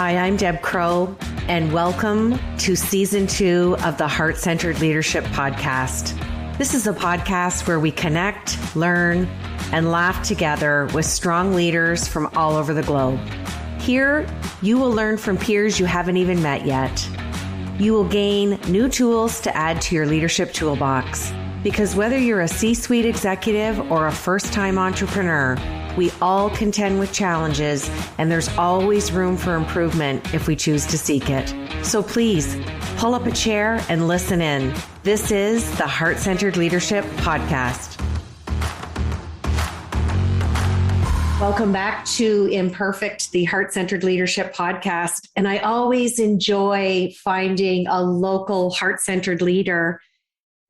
Hi, I'm Deb Crow, and welcome to Season 2 of the Heart-Centered Leadership Podcast. This is a podcast where we connect, learn, and laugh together with strong leaders from all over the globe. Here, you will learn from peers you haven't even met yet. You will gain new tools to add to your leadership toolbox. Because whether you're a C-suite executive or a first-time entrepreneur, we all contend with challenges, and there's always room for improvement if we choose to seek it. So please, pull up a chair and listen in. This is the Heart-Centered Leadership Podcast. Welcome back to Imperfect, the Heart-Centered Leadership Podcast. And I always enjoy finding a local heart-centered leader.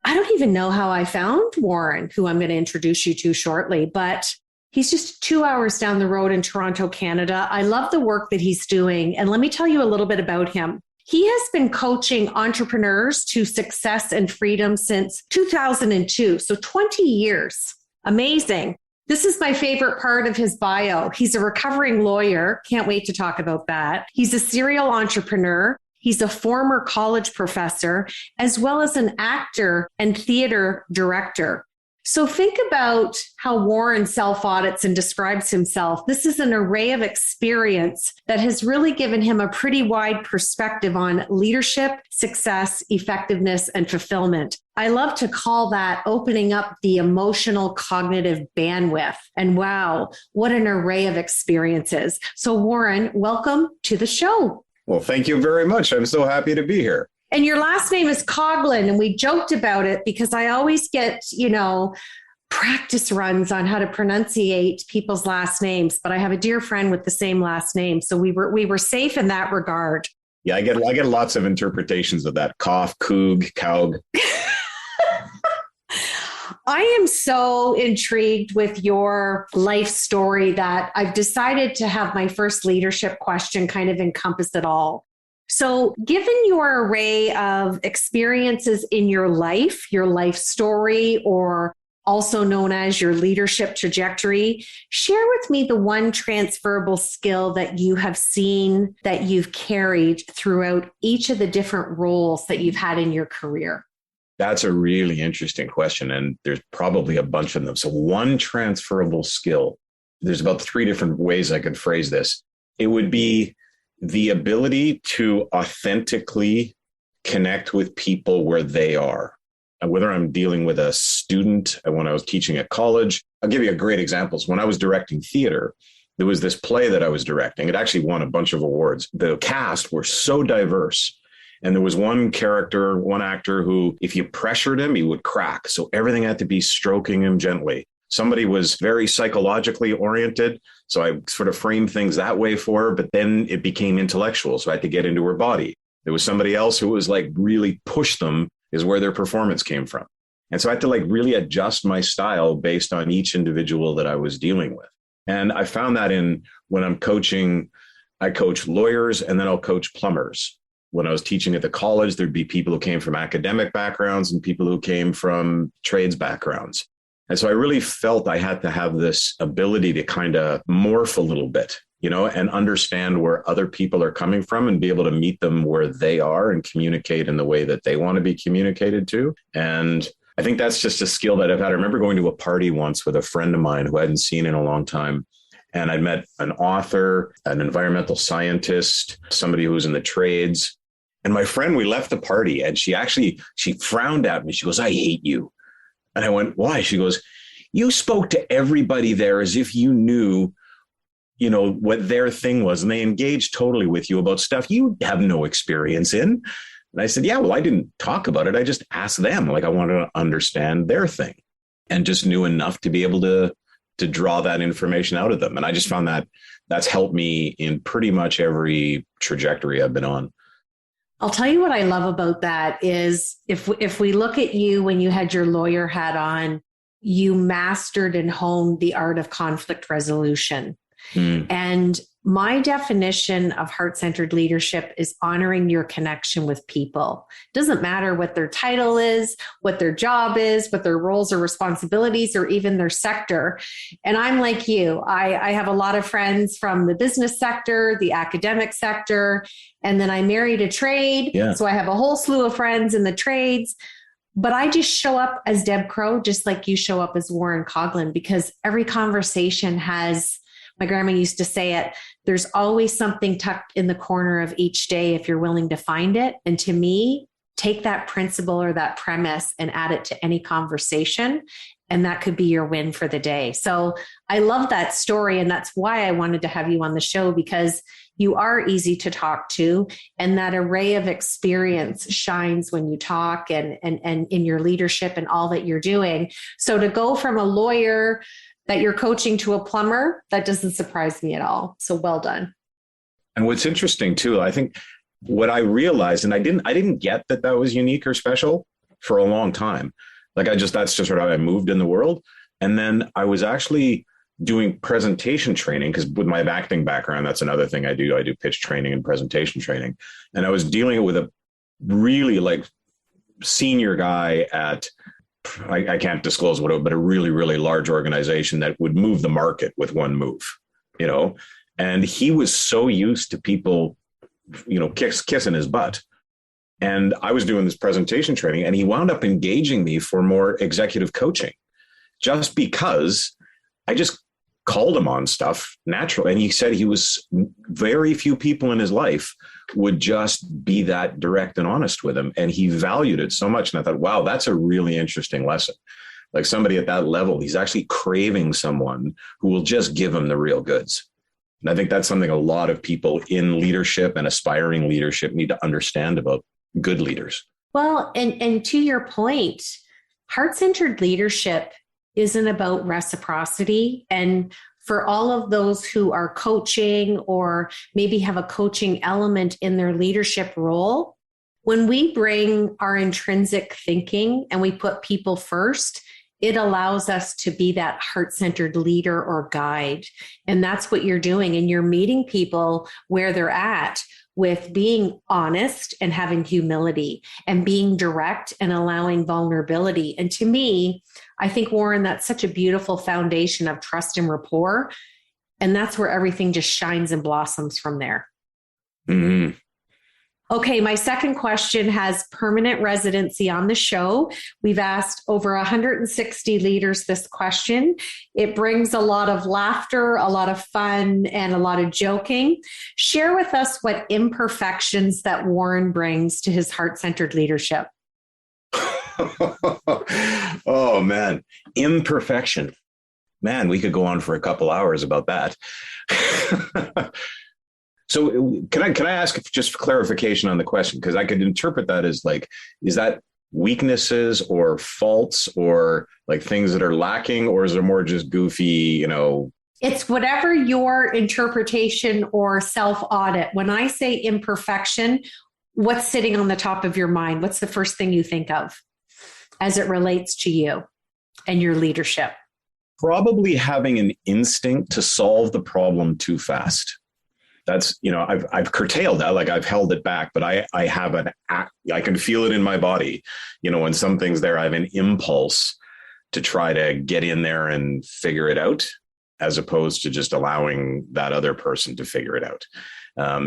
I don't even know how I found Warren, who I'm going to introduce you to shortly, but he's just 2 hours down the road in Toronto, Canada. I love the work that he's doing. And let me tell you a little bit about him. He has been coaching entrepreneurs to success and freedom since 2002. So 20 years. Amazing. This is my favorite part of his bio. He's a recovering lawyer. Can't wait to talk about that. He's a serial entrepreneur. He's a former college professor, as well as an actor and theater director. So think about how Warren self-audits and describes himself. This is an array of experience that has really given him a pretty wide perspective on leadership, success, effectiveness, and fulfillment. I love to call that opening up the emotional cognitive bandwidth. And wow, what an array of experiences. So Warren, welcome to the show. Well, thank you very much. I'm so happy to be here. And your last name is Coughlin, and we joked about it because I always get, practice runs on how to pronunciate people's last names. But I have a dear friend with the same last name, so we were safe in that regard. Yeah, I get lots of interpretations of that. Cough, Coug, Coug. I am so intrigued with your life story that I've decided to have my first leadership question kind of encompass it all. So given your array of experiences in your life story, or also known as your leadership trajectory, share with me the one transferable skill that you have seen that you've carried throughout each of the different roles that you've had in your career. That's a really interesting question, and there's probably a bunch of them. So one transferable skill, there's about 3 different ways I could phrase this. It would be the ability to authentically connect with people where they are. And whether I'm dealing with a student, when I was teaching at college, I'll give you a great example. So when I was directing theater, there was this play that I was directing. It actually won a bunch of awards. The cast were so diverse. And there was one character, one actor who, if you pressured him, he would crack. So everything had to be stroking him gently. Somebody was very psychologically oriented. So I sort of framed things that way for her, but then it became intellectual. So I had to get into her body. There was somebody else who was like really push them is where their performance came from. And so I had to like really adjust my style based on each individual that I was dealing with. And I found that when I'm coaching, I coach lawyers and then I'll coach plumbers. When I was teaching at the college, there'd be people who came from academic backgrounds and people who came from trades backgrounds. And so I really felt I had to have this ability to kind of morph a little bit, and understand where other people are coming from and be able to meet them where they are and communicate in the way that they want to be communicated to. And I think that's just a skill that I've had. I remember going to a party once with a friend of mine who I hadn't seen in a long time. And I'd met an author, an environmental scientist, somebody who was in the trades. And my friend, we left the party and she frowned at me. She goes, "I hate you." And I went, "Why?" She goes, "You spoke to everybody there as if you knew, what their thing was. And they engaged totally with you about stuff you have no experience in." And I said, "Yeah, well, I didn't talk about it. I just asked them. Like I wanted to understand their thing and just knew enough to be able to draw that information out of them." And I just found that that's helped me in pretty much every trajectory I've been on. I'll tell you what I love about that is if we look at you when you had your lawyer hat on, you mastered and honed the art of conflict resolution. Mm. And my definition of heart-centered leadership is honoring your connection with people. It doesn't matter what their title is, what their job is, what their roles or responsibilities, or even their sector. And I'm like you. I have a lot of friends from the business sector, the academic sector, and then I married a trade. Yeah. So I have a whole slew of friends in the trades. But I just show up as Deb Crow, just like you show up as Warren Coughlin, because every conversation has, my grandma used to say it, there's always something tucked in the corner of each day if you're willing to find it. And to me, take that principle or that premise and add it to any conversation. And that could be your win for the day. So I love that story. And that's why I wanted to have you on the show, because you are easy to talk to. And that array of experience shines when you talk and in your leadership and all that you're doing. So to go from a lawyer that you're coaching to a plumber, that doesn't surprise me at all. So well done. And what's interesting too, I think what I realized, and I didn't get that was unique or special for a long time. Like that's just sort of how I moved in the world. And then I was actually doing presentation training, because with my acting background, that's another thing I do. I do pitch training and presentation training. And I was dealing with a really senior guy at, I can't disclose what, but a really, really large organization that would move the market with one move, and he was so used to people, kissing his butt. And I was doing this presentation training, and he wound up engaging me for more executive coaching just because I just called him on stuff naturally. And he said he was very few people in his life would just be that direct and honest with him. And he valued it so much. And I thought, wow, that's a really interesting lesson. Like somebody at that level, he's actually craving someone who will just give him the real goods. And I think that's something a lot of people in leadership and aspiring leadership need to understand about good leaders. Well, and to your point, heart-centered leadership isn't about reciprocity. And for all of those who are coaching or maybe have a coaching element in their leadership role, when we bring our intrinsic thinking and we put people first, it allows us to be that heart-centered leader or guide. And that's what you're doing. And you're meeting people where they're at with being honest and having humility and being direct and allowing vulnerability. And to me, I think, Warren, that's such a beautiful foundation of trust and rapport. And that's where everything just shines and blossoms from there. Mm-hmm. Okay, my second question has permanent residency on the show. We've asked over 160 leaders this question. It brings a lot of laughter, a lot of fun, and a lot of joking. Share with us what imperfections that Warren brings to his heart-centered leadership. Oh, man. Imperfection. Man, we could go on for a couple hours about that. So can I ask just for clarification on the question? Because I could interpret that as is that weaknesses or faults or things that are lacking, or is it more just goofy, It's whatever your interpretation or self-audit. When I say imperfection, what's sitting on the top of your mind? What's the first thing you think of as it relates to you and your leadership? Probably having an instinct to solve the problem too fast. That's, I've curtailed that, I've held it back, but I have I can feel it in my body, when something's there, I have an impulse to try to get in there and figure it out, as opposed to just allowing that other person to figure it out.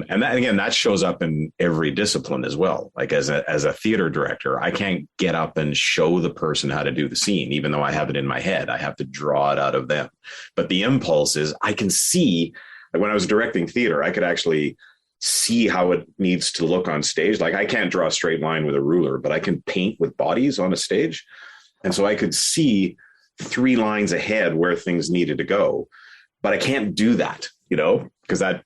And that, again, that shows up in every discipline as well. As a theater director, I can't get up and show the person how to do the scene, even though I have it in my head. I have to draw it out of them. But the impulse is, I can see, when I was directing theater, I could actually see how it needs to look on stage. I can't draw a straight line with a ruler, but I can paint with bodies on a stage. And so I could see 3 lines ahead where things needed to go, but I can't do that, because that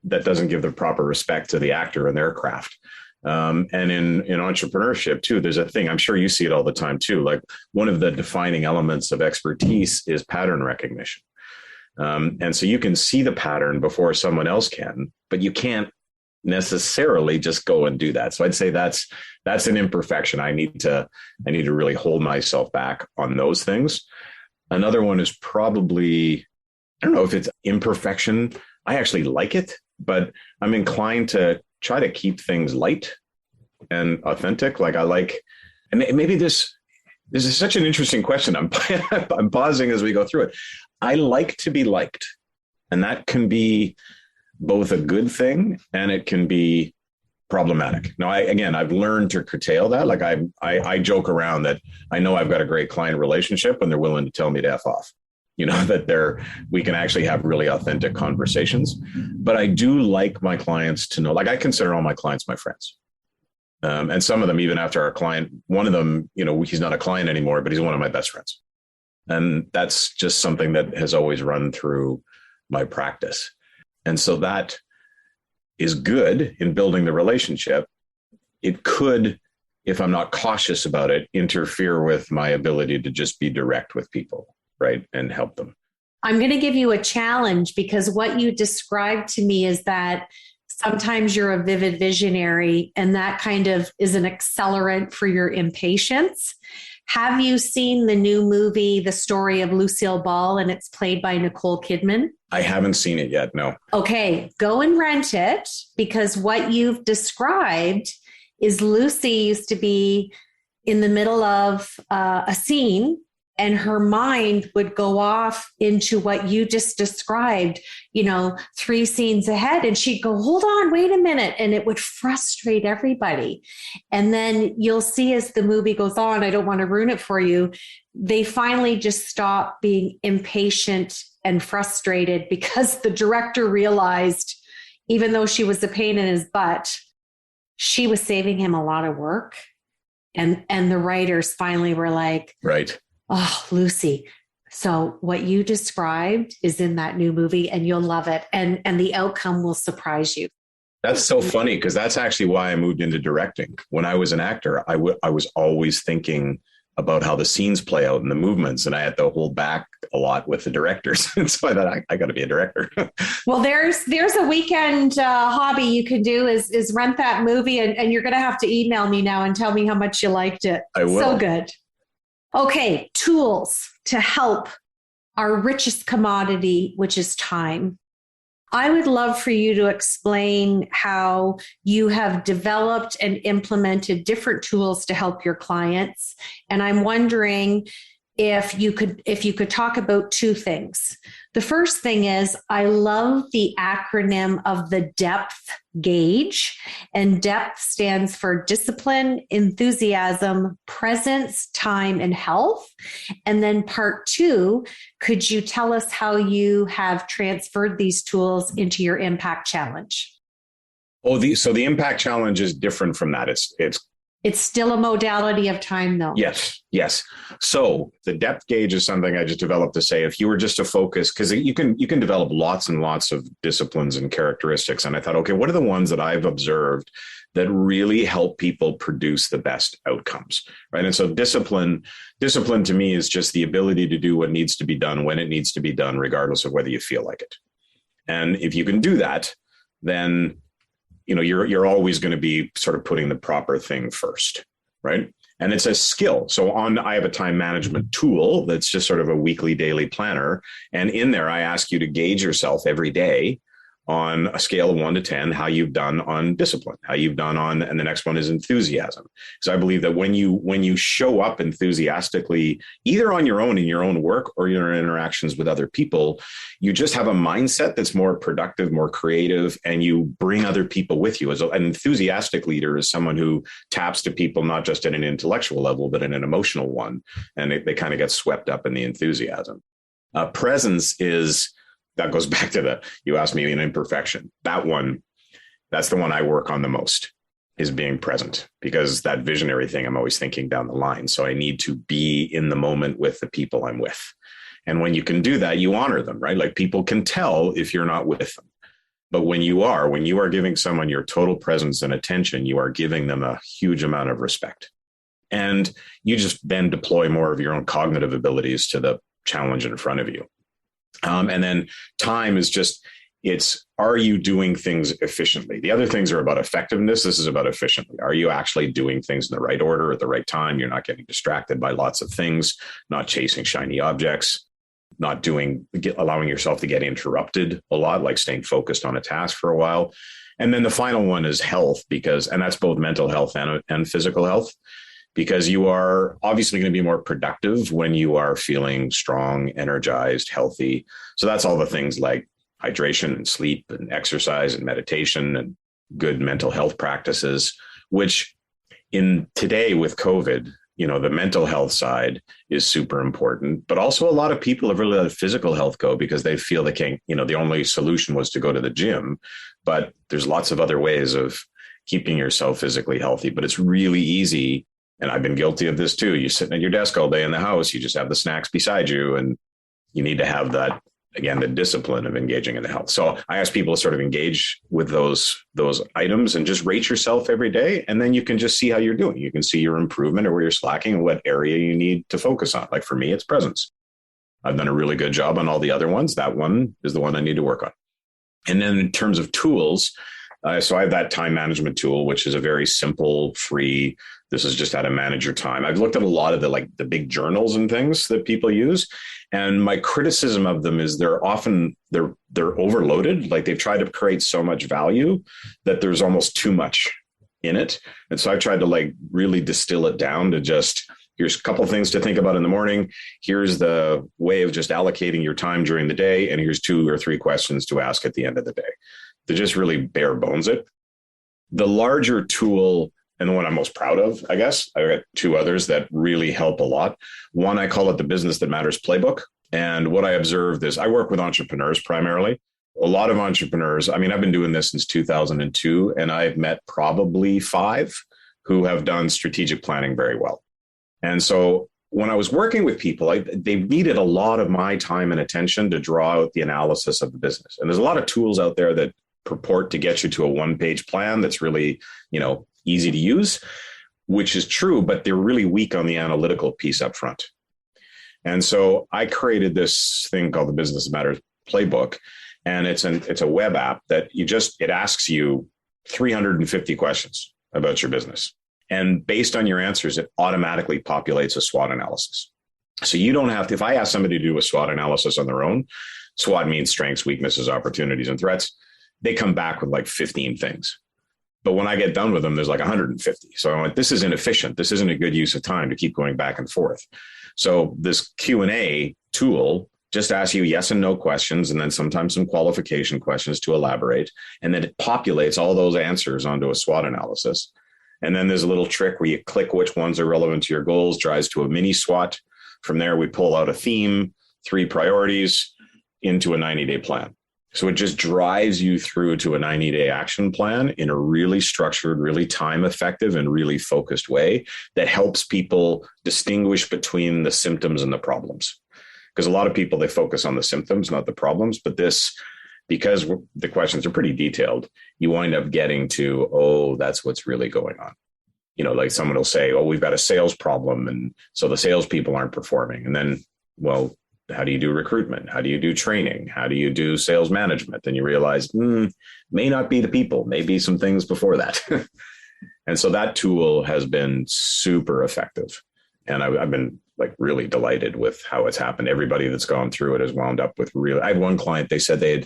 doesn't give the proper respect to the actor and their craft. And in entrepreneurship too, there's a thing, I'm sure you see it all the time too. One of the defining elements of expertise is pattern recognition. And so you can see the pattern before someone else can, but you can't necessarily just go and do that. So I'd say that's an imperfection. I need to really hold myself back on those things. Another one is probably I don't know if it's imperfection. I actually like it, but I'm inclined to try to keep things light and authentic. Like I like, and maybe this is such an interesting question. I'm pausing as we go through it. I like to be liked, and that can be both a good thing and it can be problematic. Now, I've learned to curtail that. Like I joke around that I know I've got a great client relationship when they're willing to tell me to F off. That we can actually have really authentic conversations. But I do like my clients to know, like I consider all my clients my friends. And some of them, even after our client, one of them, he's not a client anymore, but he's one of my best friends. And that's just something that has always run through my practice. And so that is good in building the relationship. It could, if I'm not cautious about it, interfere with my ability to just be direct with people, right? And help them. I'm going to give you a challenge because what you described to me is that sometimes you're a vivid visionary and that kind of is an accelerant for your impatience. Have you seen the new movie, The Story of Lucille Ball, and it's played by Nicole Kidman? I haven't seen it yet, no. Okay, go and rent it because what you've described is Lucy used to be in the middle of a scene and her mind would go off into what you just described, 3 scenes ahead. And she'd go, hold on, wait a minute. And it would frustrate everybody. And then you'll see as the movie goes on, I don't want to ruin it for you, they finally just stop being impatient and frustrated because the director realized, even though she was a pain in his butt, she was saving him a lot of work. And the writers finally were like, right. Oh, Lucy. So what you described is in that new movie and you'll love it. And the outcome will surprise you. That's so funny because that's actually why I moved into directing. When I was an actor, I was always thinking about how the scenes play out and the movements. And I had to hold back a lot with the directors. And so I thought I got to be a director. Well, there's a weekend hobby you can do is rent that movie. And you're going to have to email me now and tell me how much you liked it. I will. So good. Okay, tools to help our richest commodity, which is time. I would love for you to explain how you have developed and implemented different tools to help your clients. And I'm wondering if you could talk about 2 things. The first thing is I love the acronym of the depth gauge, and depth stands for discipline, enthusiasm, presence, time, and health. And then part 2, could you tell us how you have transferred these tools into your impact challenge? So the impact challenge is different from that. It's still a modality of time, though. Yes. So the depth gauge is something I just developed to say, if you were just to focus, because you can develop lots and lots of disciplines and characteristics. And I thought, okay, what are the ones that I've observed that really help people produce the best outcomes, right? And so discipline to me is just the ability to do what needs to be done when it needs to be done, regardless of whether you feel like it. And if you can do that, then you're always going to be sort of putting the proper thing first, right? And it's a skill. So I have a time management tool that's just sort of a weekly, daily planner. And in there, I ask you to gauge yourself every day on a scale of 1 to 10, how you've done on discipline, how you've done on, and the next one is enthusiasm. Because I believe that when you show up enthusiastically, either on your own in your own work or your interactions with other people, you just have a mindset that's more productive, more creative, and you bring other people with you. As an enthusiastic leader is someone who taps to people, not just at an intellectual level, but in an emotional one. And they kind of get swept up in the enthusiasm. Presence is, that goes back to you asked me an imperfection. That's the one I work on the most, is being present, because that visionary thing, I'm always thinking down the line. So I need to be in the moment with the people I'm with. And when you can do that, you honor them, right? Like people can tell if you're not with them. But when you are giving someone your total presence and attention, you are giving them a huge amount of respect. And you just then deploy more of your own cognitive abilities to the challenge in front of you. And then time is just, are you doing things efficiently? The other things are about effectiveness. This is about efficiently. Are you actually doing things in the right order at the right time? You're not getting distracted by lots of things, not chasing shiny objects. not allowing yourself to get interrupted a lot, like staying focused on a task for a while. And then the final one is health, and that's both mental health and physical health, because you are obviously going to be more productive when you are feeling strong, energized, healthy. So that's all the things like hydration and sleep and exercise and meditation and good mental health practices, which in today with COVID, the mental health side is super important, but also a lot of people have really let physical health go because they feel they can't, the only solution was to go to the gym, but there's lots of other ways of keeping yourself physically healthy. But it's really easy. And I've been guilty of this too. You're sitting at your desk all day in the house, you just have the snacks beside you, and you need to have that, again, the discipline of engaging in the health. So I ask people to sort of engage with those items and just rate yourself every day. And then you can just see how you're doing. You can see your improvement or where you're slacking and what area you need to focus on. Like for me, it's presence. I've done a really good job on all the other ones. That one is the one I need to work on. And then in terms of tools, so I have that time management tool, which is a very simple, free. This is just how to manage your time. I've looked at a lot of the big journals and things that people use. And my criticism of them is they're overloaded. Like they've tried to create so much value that there's almost too much in it. And so I tried to really distill it down to just, here's a couple of things to think about in the morning. Here's the way of just allocating your time during the day. And here's 2 or 3 questions to ask at the end of the day. To just really bare bones it. The larger tool, and the one I'm most proud of, I guess, I've got 2 others that really help a lot. One, I call it the Business That Matters Playbook. And what I observed is I work with entrepreneurs primarily. A lot of entrepreneurs, I've been doing this since 2002, and I've met probably 5 who have done strategic planning very well. And so when I was working with people, they needed a lot of my time and attention to draw out the analysis of the business. And there's a lot of tools out there that purport to get you to a 1-page plan that's really, easy to use, which is true, but they're really weak on the analytical piece up front. And so I created this thing called the Business That Matters Playbook. And it's a web app that it asks you 350 questions about your business. And based on your answers, it automatically populates a SWOT analysis. So you don't have to, if I ask somebody to do a SWOT analysis on their own, SWOT means strengths, weaknesses, opportunities, and threats. They come back with 15 things. But when I get done with them, there's 150. So I'm like, this is inefficient. This isn't a good use of time to keep going back and forth. So this Q&A tool just asks you yes and no questions, and then sometimes some qualification questions to elaborate. And then it populates all those answers onto a SWOT analysis. And then there's a little trick where you click which ones are relevant to your goals, drives to a mini SWOT. From there, we pull out a theme, 3 priorities into a 90-day plan. So it just drives you through to a 90-day action plan in a really structured, really time effective, and really focused way that helps people distinguish between the symptoms and the problems. Because a lot of people, they focus on the symptoms, not the problems. But this, because the questions are pretty detailed, you wind up getting to, oh, that's what's really going on. Like someone will say, oh, we've got a sales problem, and so the salespeople aren't performing. And then, well, how do you do recruitment? How do you do training? How do you do sales management? And you realize, may not be the people, maybe some things before that. And so that tool has been super effective. And I've been really delighted with how it's happened. Everybody that's gone through it has wound up with I had one client, they said they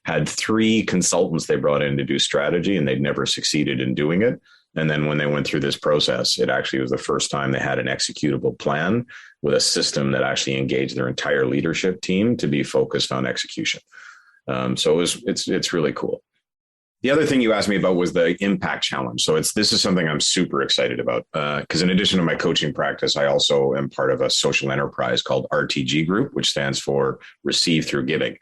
had 3 consultants they brought in to do strategy, and they'd never succeeded in doing it. And then when they went through this process, it actually was the first time they had an executable plan with a system that actually engaged their entire leadership team to be focused on execution. So it's really cool. The other thing you asked me about was the impact challenge. So this is something I'm super excited about because in addition to my coaching practice, I also am part of a social enterprise called RTG Group, which stands for Receive Through Giving.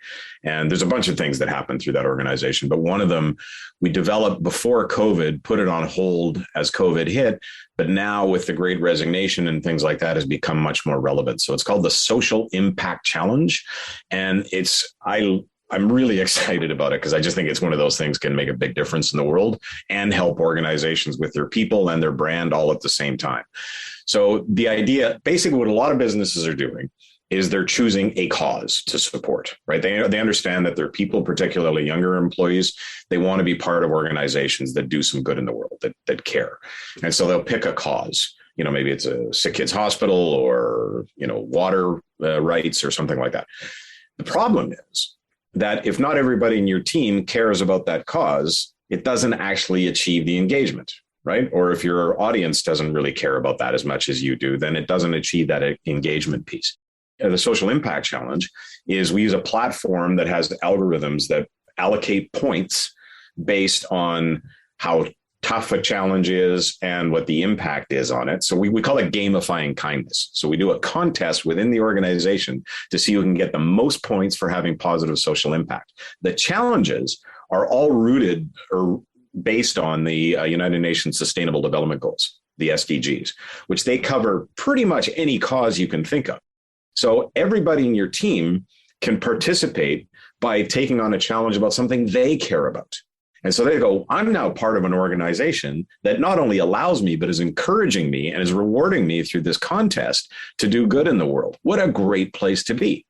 And there's a bunch of things that happen through that organization. But one of them we developed before COVID, put it on hold as COVID hit. But now with the Great Resignation and things like that has become much more relevant. So it's called the Social Impact Challenge. And I'm really excited about it because I just think it's one of those things can make a big difference in the world and help organizations with their people and their brand all at the same time. So the idea, basically what a lot of businesses are doing is they're choosing a cause to support, right? They understand that their people, particularly younger employees, they want to be part of organizations that do some good in the world, that care. And so they'll pick a cause. maybe it's a sick kids hospital or, water rights or something like that. The problem is that if not everybody in your team cares about that cause, it doesn't actually achieve the engagement, right? Or if your audience doesn't really care about that as much as you do, then it doesn't achieve that engagement piece. The social impact challenge is we use a platform that has algorithms that allocate points based on how tough a challenge is and what the impact is on it. So we call it gamifying kindness. So we do a contest within the organization to see who can get the most points for having positive social impact. The challenges are all rooted or based on the United Nations Sustainable Development Goals, the SDGs, which they cover pretty much any cause you can think of. So everybody in your team can participate by taking on a challenge about something they care about. And so they go, I'm now part of an organization that not only allows me, but is encouraging me and is rewarding me through this contest to do good in the world. What a great place to be.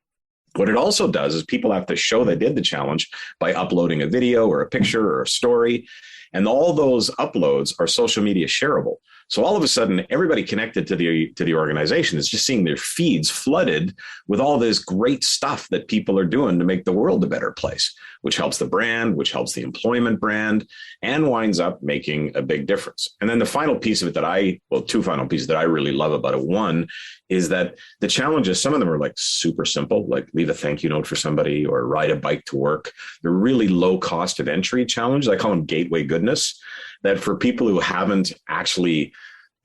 What it also does is people have to show they did the challenge by uploading a video or a picture or a story. And all those uploads are social media shareable. So all of a sudden, everybody connected to the organization is just seeing their feeds flooded with all this great stuff that people are doing to make the world a better place, which helps the brand, which helps the employment brand, and winds up making a big difference. And then the final piece of it two final pieces that I really love about it. One is that the challenges, some of them are like super simple, like leave a thank you note for somebody or ride a bike to work. They're really low cost of entry challenges. I call them gateway goodness, that for people who haven't actually,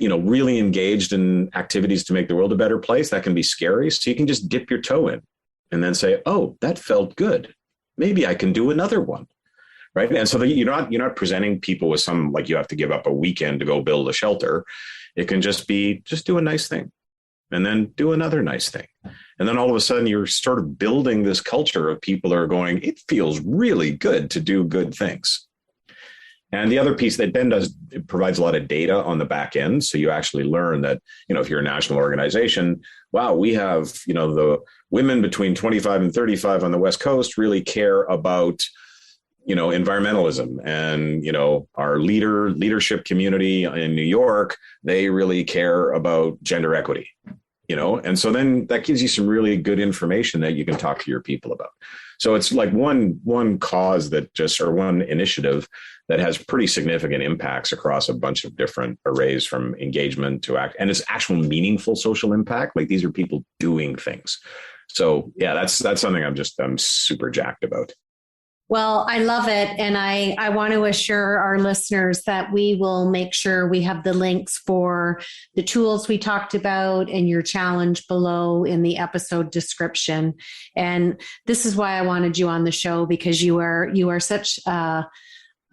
really engaged in activities to make the world a better place, that can be scary. So you can just dip your toe in and then say, oh, that felt good. Maybe I can do another one. Right. And so that you're not presenting people with some, like you have to give up a weekend to go build a shelter. It can just be, just do a nice thing and then do another nice thing. And then all of a sudden you're sort of building this culture of people who are going, it feels really good to do good things. And the other piece that then it provides a lot of data on the back end. So you actually learn that, if you're a national organization, wow, we have, the women between 25 and 35 on the West Coast really care about, environmentalism, and, our leadership community in New York, they really care about gender equity, and so then that gives you some really good information that you can talk to your people about. So it's like one cause or one initiative that has pretty significant impacts across a bunch of different arrays, from engagement to and it's actual meaningful social impact. Like these are people doing things. So yeah, that's something I'm super jacked about. Well, I love it. And I want to assure our listeners that we will make sure we have the links for the tools we talked about and your challenge below in the episode description. And this is why I wanted you on the show, because you are such a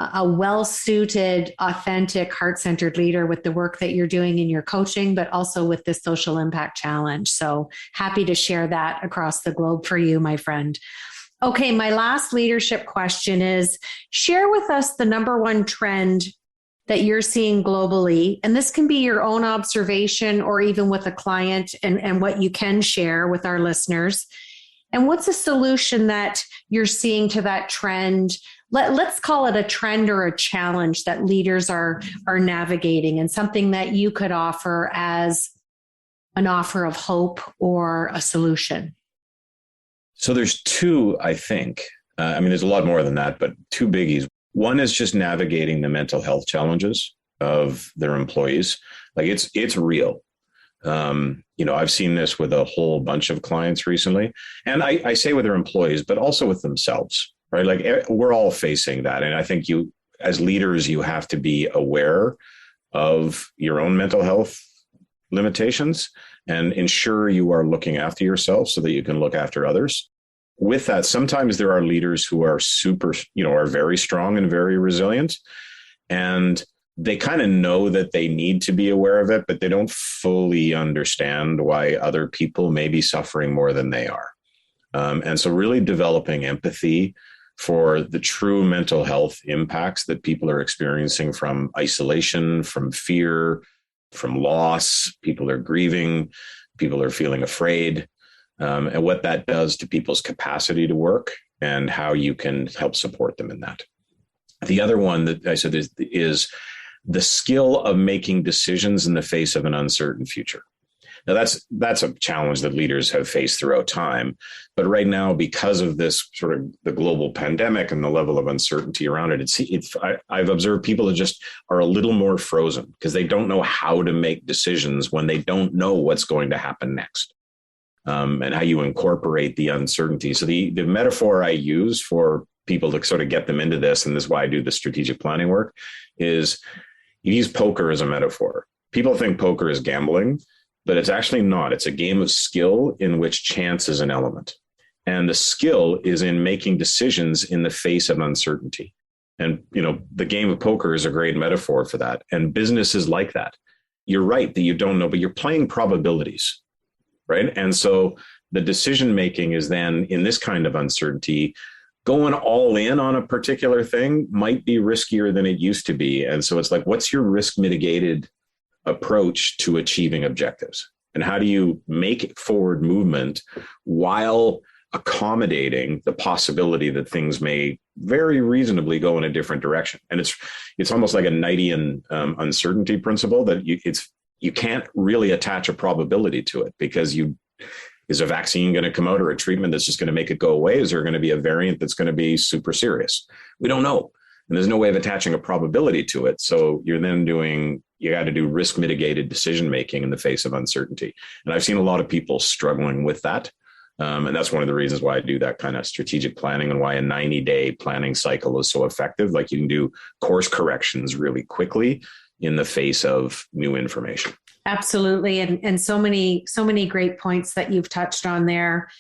well-suited, authentic, heart-centered leader with the work that you're doing in your coaching, but also with this social impact challenge. So happy to share that across the globe for you, my friend. Okay, my last leadership question is, share with us the number one trend that you're seeing globally. And this can be your own observation or even with a client, and what you can share with our listeners. And what's a solution that you're seeing to that trend? Let's call it a trend or a challenge that leaders are navigating, and something that you could offer as an offer of hope or a solution. So there's two, I think. There's a lot more than that, but two biggies. One is just navigating the mental health challenges of their employees. Like it's real. I've seen this with a whole bunch of clients recently, and I say with their employees, but also with themselves, right? Like we're all facing that. And I think you, as leaders, you have to be aware of your own mental health limitations and ensure you are looking after yourself so that you can look after others. With that, sometimes there are leaders who are are very strong and very resilient, and they kind of know that they need to be aware of it, but they don't fully understand why other people may be suffering more than they are. And so really developing empathy for the true mental health impacts that people are experiencing from isolation, from fear, from loss. People are grieving, people are feeling afraid, and what that does to people's capacity to work and how you can help support them in that. The other one that I said is the skill of making decisions in the face of an uncertain future. Now, that's a challenge that leaders have faced throughout time. But right now, because of this sort of the global pandemic and the level of uncertainty around it, I've observed people that just are a little more frozen because they don't know how to make decisions when they don't know what's going to happen next, and how you incorporate the uncertainty. So the metaphor I use for people to sort of get them into this, and this is why I do the strategic planning work, is you use poker as a metaphor. People think poker is gambling, but it's actually not. It's a game of skill in which chance is an element. And the skill is in making decisions in the face of uncertainty. And, the game of poker is a great metaphor for that. And business is like that. You're right that you don't know, but you're playing probabilities, right? And so the decision-making is then in this kind of uncertainty, going all in on a particular thing might be riskier than it used to be. And so it's like, what's your risk mitigated approach to achieving objectives? And how do you make forward movement while accommodating the possibility that things may very reasonably go in a different direction? And it's almost like a Knightian uncertainty principle that you can't really attach a probability to it, because is a vaccine going to come out, or a treatment that's just going to make it go away? Is there going to be a variant that's going to be super serious? We don't know. And there's no way of attaching a probability to it. So you're then you got to do risk mitigated decision making in the face of uncertainty. And I've seen a lot of people struggling with that. And that's one of the reasons why I do that kind of strategic planning, and why a 90-day planning cycle is so effective. Like, you can do course corrections really quickly in the face of new information. Absolutely. And so many great points that you've touched on there.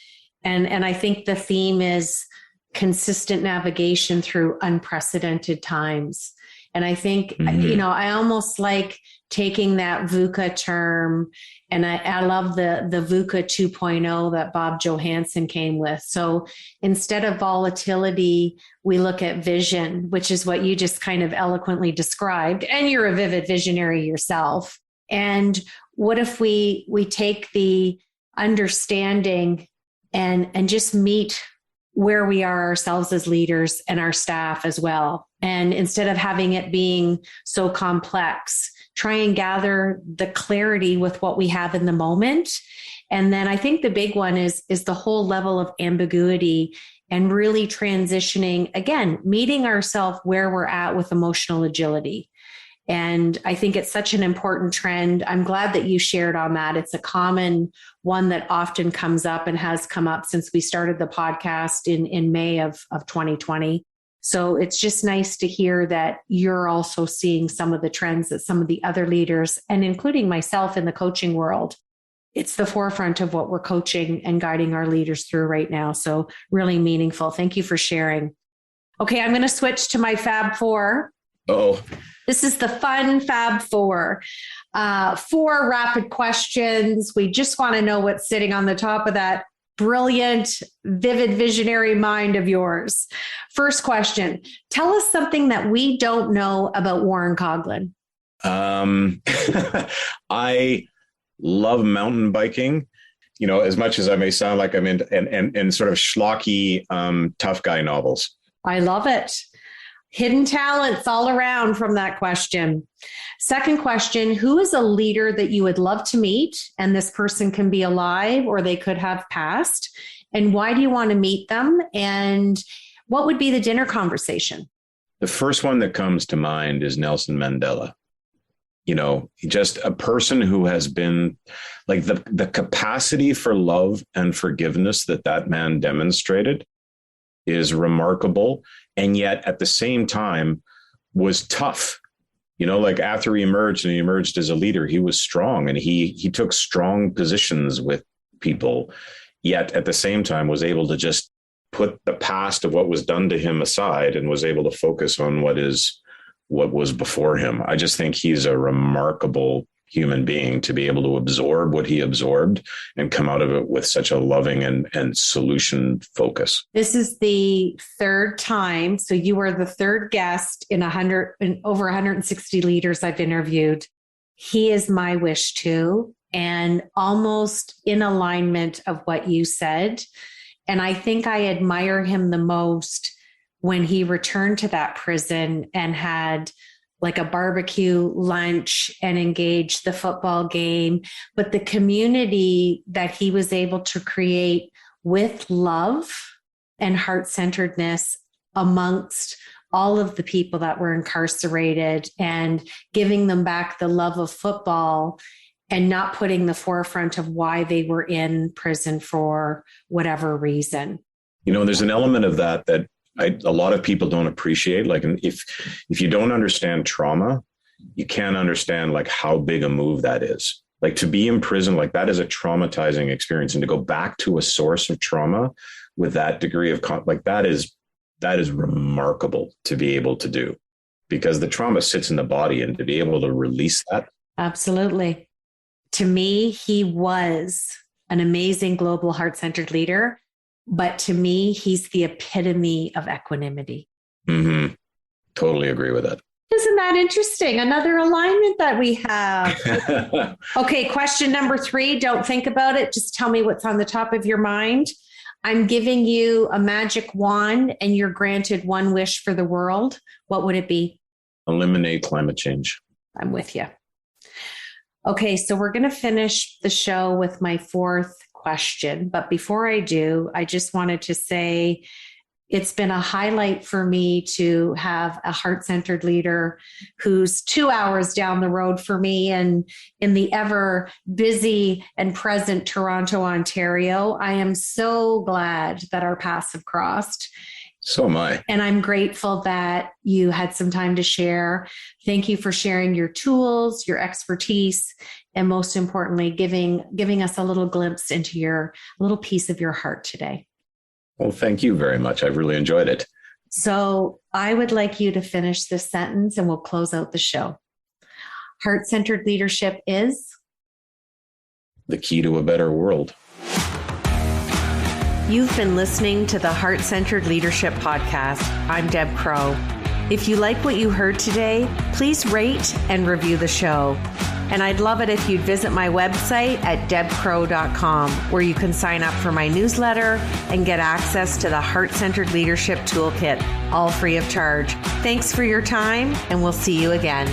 And I think the theme is consistent navigation through unprecedented times. And I think, I almost like taking that VUCA term, and I love the VUCA 2.0 that Bob Johansson came with. So instead of volatility, we look at vision, which is what you just kind of eloquently described. And you're a vivid visionary yourself. And what if we take the understanding and just meet where we are ourselves as leaders and our staff as well? And instead of having it being so complex, try and gather the clarity with what we have in the moment. And then I think the big one is the whole level of ambiguity, and really transitioning, again, meeting ourselves where we're at with emotional agility. And I think it's such an important trend. I'm glad that you shared on that. It's a common one that often comes up and has come up since we started the podcast in May of 2020. So it's just nice to hear that you're also seeing some of the trends that some of the other leaders, and including myself in the coaching world, it's the forefront of what we're coaching and guiding our leaders through right now. So really meaningful. Thank you for sharing. Okay, I'm going to switch to my Fab Four. Oh. This is the fun Fab Four. 4 rapid questions. We just want to know what's sitting on the top of that brilliant, vivid, visionary mind of yours. First question. Tell us something that we don't know about Warren Coughlin. I love mountain biking. As much as I may sound like I'm in sort of schlocky, tough guy novels. I love it. Hidden talents all around from that question. Second question, who is a leader that you would love to meet? And this person can be alive or they could have passed. And why do you want to meet them? And what would be the dinner conversation? The first one that comes to mind is Nelson Mandela. Just a person who has been like the capacity for love and forgiveness that man demonstrated is remarkable. And yet at the same time was tough. Like after he emerged as a leader, he was strong, and he took strong positions with people, yet at the same time was able to just put the past of what was done to him aside and was able to focus on what was before him. I just think he's a remarkable human being to be able to absorb what he absorbed and come out of it with such a loving and solution focus. This is the third time. So you were the third guest in over 160 leaders I've interviewed. He is my wish too, and almost in alignment of what you said. And I think I admire him the most when he returned to that prison and had like a barbecue lunch and engage the football game, but the community that he was able to create with love and heart-centeredness amongst all of the people that were incarcerated, and giving them back the love of football and not putting the forefront of why they were in prison for whatever reason. There's an element of that a lot of people don't appreciate. Like, if you don't understand trauma, you can't understand like how big a move that is. Like, to be in prison, like, that is a traumatizing experience, and to go back to a source of trauma with that degree of that is remarkable to be able to do, because the trauma sits in the body, and to be able to release that. Absolutely. To me, he was an amazing global heart-centered leader. But to me, he's the epitome of equanimity. Mm-hmm. Totally agree with that. Isn't that interesting? Another alignment that we have. Okay, question number 3. Don't think about it. Just tell me what's on the top of your mind. I'm giving you a magic wand and you're granted one wish for the world. What would it be? Eliminate climate change. I'm with you. Okay, so we're going to finish the show with my 4th question. But before I do, I just wanted to say it's been a highlight for me to have a heart-centered leader who's 2 hours down the road for me, and in the ever busy and present Toronto, Ontario. I am so glad that our paths have crossed. So am I. And I'm grateful that you had some time to share. Thank you for sharing your tools, your expertise, and most importantly, giving us a little glimpse into a little piece of your heart today. Well, thank you very much. I've really enjoyed it. So I would like you to finish this sentence and we'll close out the show. Heart-centered leadership is the key to a better world. You've been listening to the Heart-Centered Leadership Podcast. I'm Deb Crow. If you like what you heard today, please rate and review the show. And I'd love it if you'd visit my website at debcrow.com, where you can sign up for my newsletter and get access to the Heart-Centered Leadership Toolkit, all free of charge. Thanks for your time, and we'll see you again.